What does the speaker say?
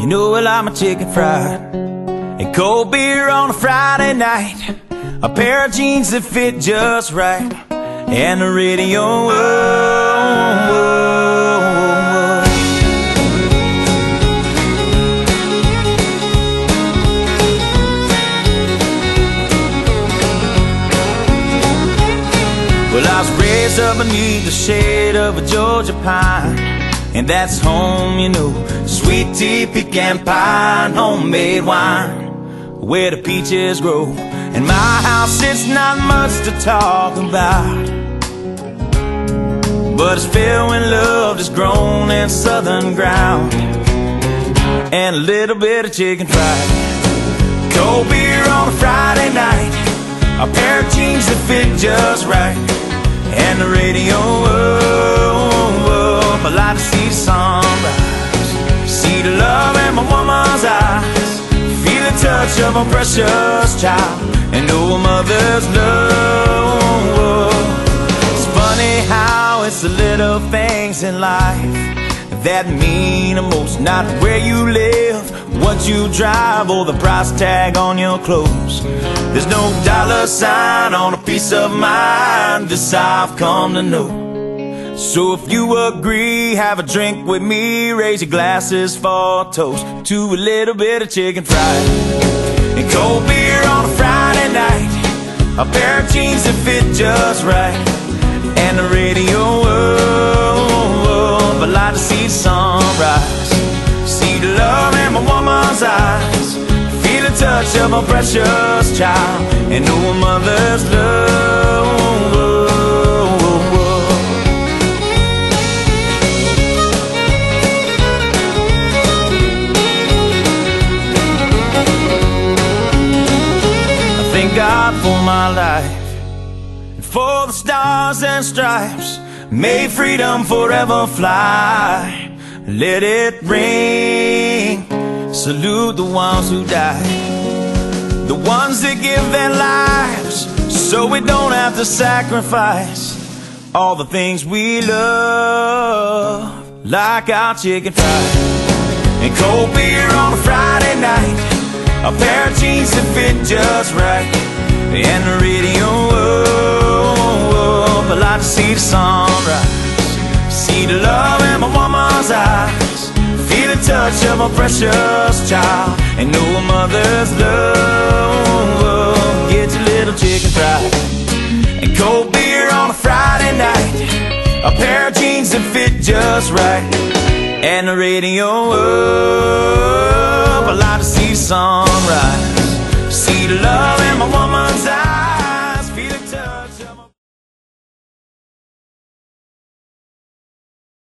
You know I like my chicken fried and cold beer on a Friday night, a pair of jeans that fit just right, and the radio. Well, I was raised up beneath the shade of a Georgia pine, and that's home, you know. Sweet tea, pecan pie, and homemade wine, where the peaches grow. In my house, it's not much to talk about, but it's filled when love is grown in southern ground, and a little bit of chicken fried, cold beer on a Friday night, a pair of jeans that fit just right, and the radio. I like to see the sunrise, see the love in my woman's eyes, feel the touch of a precious child, and know a mother's love. It's funny how it's the little things in life that mean the most, not where you live, what you drive, or the price tag on your clothes. There's no dollar sign on a piece of mind, this I've come to know. So if you agree, have a drink with me, raise your glasses for a toast to a little bit of chicken fried and cold beer on a Friday night, a pair of jeans that fit just right, and the radio. I like to see the sunrise, see the love in my woman's eyes, feel the touch of a precious child, and know a mother's love. Thank God for my life and for the stars and stripes. May freedom forever fly. Let it ring. Salute the ones who died, the ones that give their lives so we don't have to sacrifice all the things we love, like our chicken fried and cold beer on a Friday night, a pair of jeans that fit just right, and the radio. I like to see the sunrise, see the love in my woman's eyes, feel the touch of a precious child, and know a mother's love. Get your little chicken fried and cold beer on a Friday night, a pair of jeans that fit just right, and the radio. I like to see the sunrise, see the love in